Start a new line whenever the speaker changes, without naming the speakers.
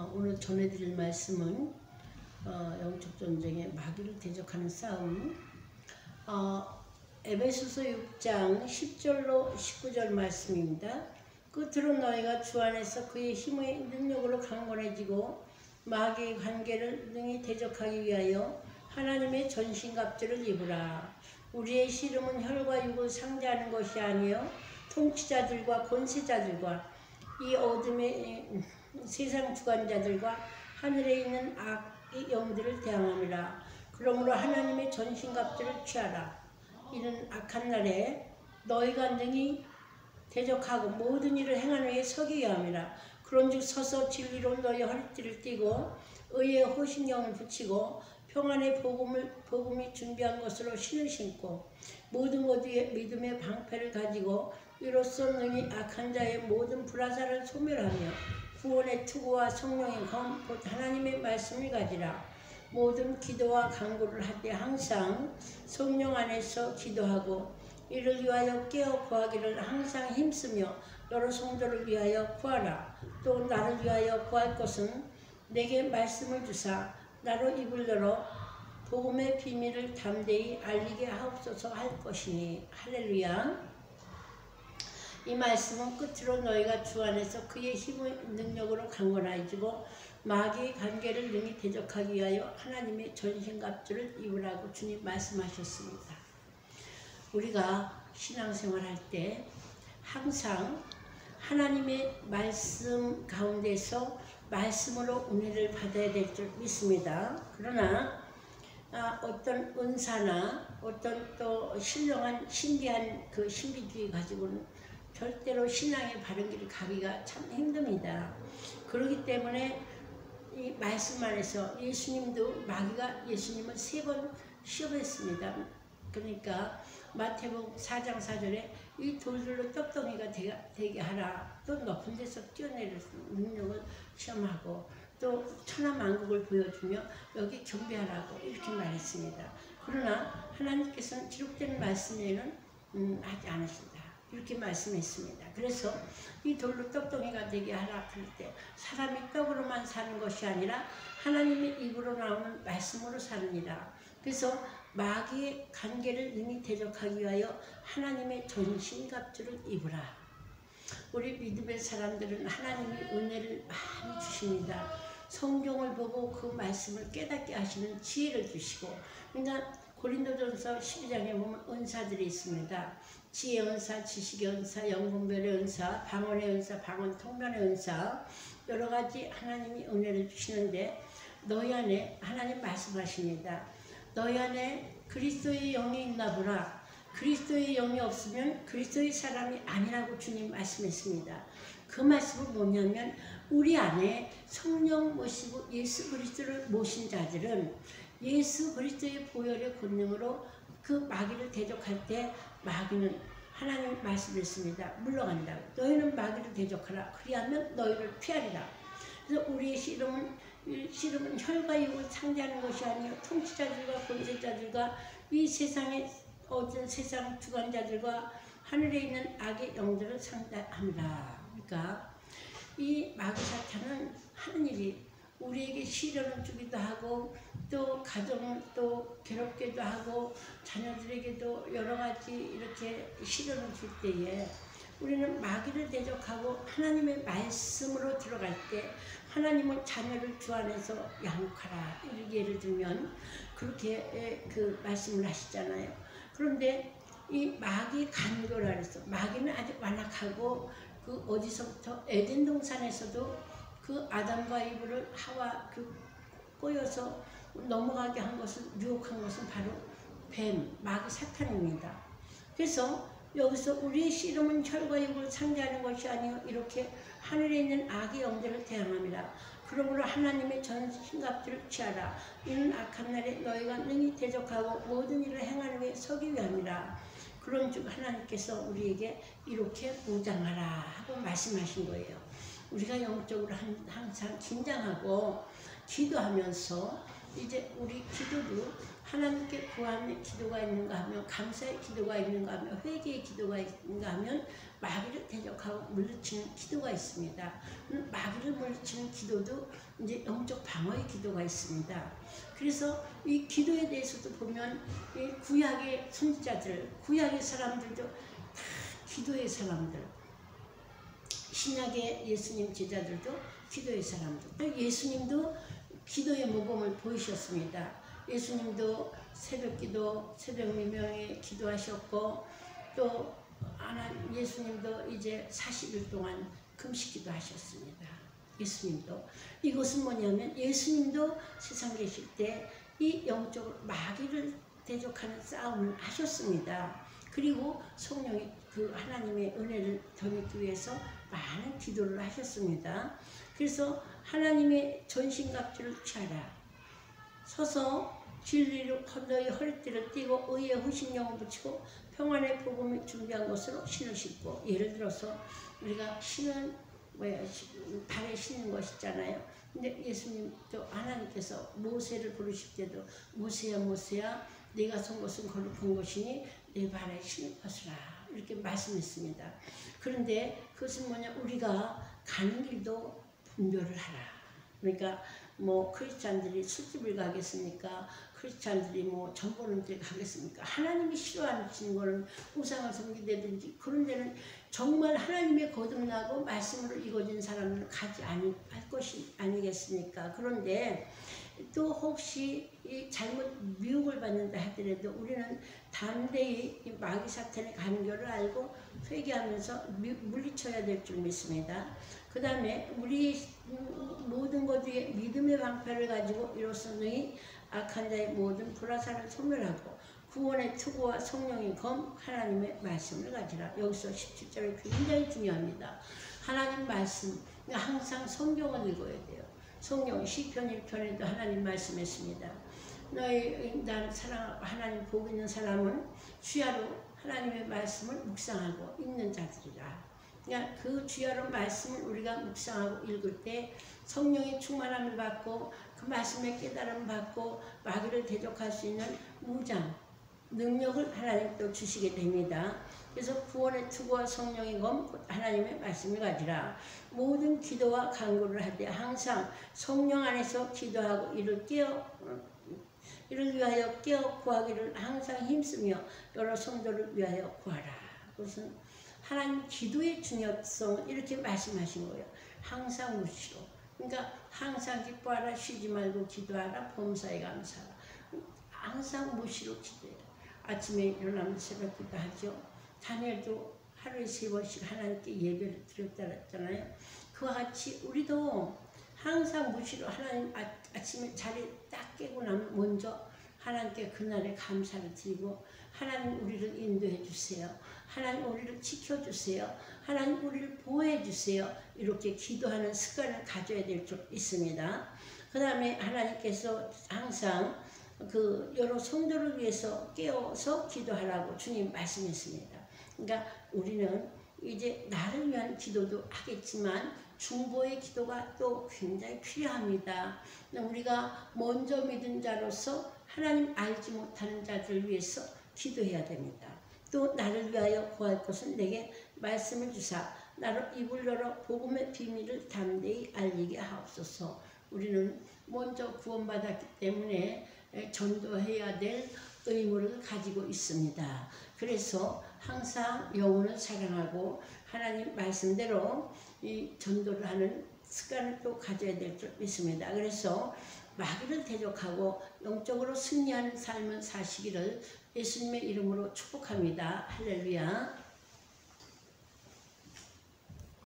오늘 전해드릴 말씀은 영적 전쟁의 마귀를 대적하는 싸움. 에베소서 6장 10절로 19절 말씀입니다. 끝으로 너희가 주 안에서 그의 힘의 능력으로 강건해지고 마귀의 관계를 능히 대적하기 위하여 하나님의 전신갑주를 입으라. 우리의 씨름은 혈과 육을 상대하는 것이 아니요 통치자들과 권세자들과 이 어둠의 세상 주관자들과 하늘에 있는 악의 영들을 대항함이라. 그러므로 하나님의 전신갑주를 취하라. 이는 악한 날에 너희가 능히 대적하고 모든 일을 행하는 위에 서기 위함이라. 그런즉 서서 진리로 너희 허리띠를 띠고 의의 호신경을 붙이고 평안의 복음이 준비한 것으로 신을 신고 모든 것 위에 믿음의 방패를 가지고 이로써 능히 악한 자의 모든 불화살을 소멸하며 구원의 투구와 성령의 검 곧 하나님의 말씀을 가지라. 모든 기도와 간구를 하되 항상 성령 안에서 기도하고 이를 위하여 깨어 구하기를 항상 힘쓰며 여러 성도를 위하여 구하라. 또 나를 위하여 구할 것은 내게 말씀을 주사 나로 입을 열어 복음의 비밀을 담대히 알리게 하옵소서 할 것이니. 할렐루야. 이 말씀은 끝으로 너희가 주 안에서 그의 힘의 능력으로 강건해지고 마귀의 관계를 능히 대적하기 위하여 하나님의 전신갑주를 입으라고 주님 말씀하셨습니다. 우리가 신앙생활할 때 항상 하나님의 말씀 가운데서 말씀으로 은혜를 받아야 될 줄 믿습니다. 그러나 어떤 은사나 어떤 또 신령한 신비한 그 신비주의 가지고는 절대로 신앙의 바른 길을 가기가 참 힘듭니다. 그렇기 때문에 이 말씀 안에서 예수님도 마귀가 예수님을 3번 시험했습니다. 그러니까 마태복음 4장 4절에 이 돌들로 떡덩이가 되게 하라. 또 높은 데서 뛰어내릴 능력을 시험하고 또 천하만국을 보여주며 여기 경배하라고 이렇게 말했습니다. 그러나 하나님께서는 기록된 말씀에는 하지 않으신다. 이렇게 말씀했습니다. 그래서 이 돌로 떡덩이가 되게 하라 그럴 때 사람이 떡으로만 사는 것이 아니라 하나님의 입으로 나오는 말씀으로 사느니라. 그래서 마귀의 관계를 능히 대적하기 위하여 하나님의 전신갑주를 입으라. 우리 믿음의 사람들은 하나님의 은혜를 많이 주십니다. 성경을 보고 그 말씀을 깨닫게 하시는 지혜를 주시고, 그러니까 고린도전서 12장에 보면 은사들이 있습니다. 지혜의 은사, 지식의 은사, 영분별의 은사, 방언의 은사, 방언 통변의 은사, 여러 가지 하나님이 은혜를 주시는데 너희 안에 하나님 말씀하십니다. 너희 안에 그리스도의 영이 있나 보라. 그리스도의 영이 없으면 그리스도의 사람이 아니라고 주님 말씀했습니다. 그 말씀은 뭐냐면 우리 안에 성령 모시고 예수 그리스도를 모신 자들은 예수 그리스도의 보혈의 권능으로 그 마귀를 대적할 때 마귀는 하나님 말씀했습니다. 물러간다고. 너희는 마귀를 대적하라. 그리하면 너희를 피하리라. 그래서 우리의 씨름은 혈과 육을 상대하는 것이 아니요 통치자들과 권세자들과 이 세상의 어떤 세상 주관자들과 하늘에 있는 악의 영들을 상대합니다. 그러니까 이 마귀 사탄은 하는 일이 우리에게 시련을 주기도 하고 또 가정을 또 괴롭게도 하고 자녀들에게도 여러 가지 이렇게 시련을 줄 때에 우리는 마귀를 대적하고 하나님의 말씀으로 들어갈 때 하나님은 자녀를 주 안에서 양육하라. 예를 들면 그렇게 그 말씀을 하시잖아요. 그런데 이 마귀 간교라 그래서 마귀는 아주 완악하고 그 어디서부터 에덴 동산에서도 그 아담과 이브를 하와 그 꼬여서 넘어가게 한 것은 유혹한 것은 바로 뱀, 마귀 사탄입니다. 그래서 여기서 우리의 씨름은 혈과 육을 상대하는 것이 아니요 이렇게 하늘에 있는 악의 영들을 대항함이라. 그러므로 하나님의 전신갑주를 취하라. 이는 악한 날에 너희가 능히 대적하고 모든 일을 행하는 위에 서기 위함이라. 그런즉 하나님께서 우리에게 이렇게 무장하라 하고 말씀하신 거예요. 우리가 영적으로 항상 긴장하고 기도하면서 이제 우리 기도도 하나님께 구함의 기도가 있는가 하면, 감사의 기도가 있는가 하면, 회개의 기도가 있는가 하면 마귀를 대적하고 물리치는 기도가 있습니다. 마귀를 물리치는 기도도 이제 영적 방어의 기도가 있습니다. 그래서 이 기도에 대해서도 보면 이 구약의 선지자들, 구약의 사람들도 다 기도의 사람들, 신약의 예수님 제자들도 기도의 사람들, 또 예수님도 기도의 모범을 보이셨습니다. 예수님도 새벽기도, 새벽 미명에 기도하셨고, 또 예수님도 이제 40일 동안 금식기도 하셨습니다. 예수님도. 이것은 뭐냐면 예수님도 세상 계실 때 이 영적으로 마귀를 대적하는 싸움을 하셨습니다. 그리고 성령이 그 하나님의 은혜를 더 얻기 위해서 많은 기도를 하셨습니다. 그래서 하나님의 전신갑주를 취하라. 서서 진리로 너희 허리띠를 띠고 의의 후식령을 붙이고 평안의 복음을 준비한 것으로 신을 신고, 예를 들어서 우리가 신은 발에 신는 것이잖아요. 근데 예수님도 하나님께서 모세를 부르실 때도 모세야 모세야 네가 선 것은 거룩한 것이니 내 발에 신을 벗으라 이렇게 말씀했습니다. 그런데 그것은 뭐냐, 우리가 가는 길도 분별을 하라. 그러니까 뭐 크리스찬들이 술집을 가겠습니까? 크리스찬들이 뭐 전보는 데 가겠습니까? 하나님이 싫어하시는 거는 우상을 섬기다든지 그런 데는 정말 하나님의 거듭나고 말씀으로 이루어진 사람은 가지 할 것이 아니겠습니까? 그런데 또 혹시 이 잘못 미혹을 받는다 하더라도 우리는 담대히 이 마귀 사탄의 간교를 알고 회개하면서 물리쳐야 될 줄 믿습니다. 그 다음에 우리 모든 것 위에 믿음의 방패를 가지고 이로써는 악한 자의 모든 불화살을 소멸하고 구원의 투구와 성령의 검 하나님의 말씀을 가지라. 여기서 17절이 굉장히 중요합니다. 하나님 말씀, 항상 성경을 읽어야 돼요. 성경 시편 1편에도 하나님 말씀했습니다. 너희 나를 사랑하고 하나님 복 있는 사람은 주야로 하나님의 말씀을 묵상하고 읽는 자들이라. 그러니까 그 주야로 말씀을 우리가 묵상하고 읽을 때 성령의 충만함을 받고 그 말씀의 깨달음을 받고 마귀를 대적할 수 있는 무장, 능력을 하나님 또 주시게 됩니다. 그래서 구원의 투구와 성령의 검 하나님의 말씀을 가지라. 모든 기도와 간구를 하되 항상 성령 안에서 기도하고 이를 위하여 깨어 구하기를 항상 힘쓰며 여러 성도를 위하여 구하라. 그것은 하나님 기도의 중요성을 이렇게 말씀하신 거예요. 항상 무시로. 그러니까 항상 기뻐하라, 쉬지 말고 기도하라, 범사에 감사하라. 항상 무시로 기도해라. 아침에 일어나면 새벽 기도하죠. 다니엘도 하루에 3번씩 하나님께 예배를 드렸다 그랬잖아요. 그와 같이 우리도 항상 무시로 하나님 아침에 자리 딱 깨고 나면 먼저 하나님께 그날에 감사를 드리고, 하나님 우리를 인도해 주세요. 하나님 우리를 지켜주세요. 하나님 우리를 보호해 주세요. 이렇게 기도하는 습관을 가져야 될 줄 있습니다. 그 다음에 하나님께서 항상 그 여러 성도를 위해서 깨어서 기도하라고 주님 말씀했습니다. 그러니까 우리는 이제 나를 위한 기도도 하겠지만 중보의 기도가 또 굉장히 필요합니다. 우리가 먼저 믿은 자로서 하나님 알지 못하는 자들을 위해서 기도해야 됩니다. 또 나를 위하여 구할 것은 내게 말씀을 주사 나로 입을 열어 복음의 비밀을 담대히 알리게 하옵소서. 우리는 먼저 구원받았기 때문에 전도해야 될 의무를 가지고 있습니다. 그래서 항상 영혼을 사랑하고 하나님 말씀대로 이 전도를 하는 습관을 또 가져야 될 줄 믿습니다. 그래서 마귀를 대적하고 영적으로 승리하는 삶을 사시기를 예수님의 이름으로 축복합니다. 할렐루야.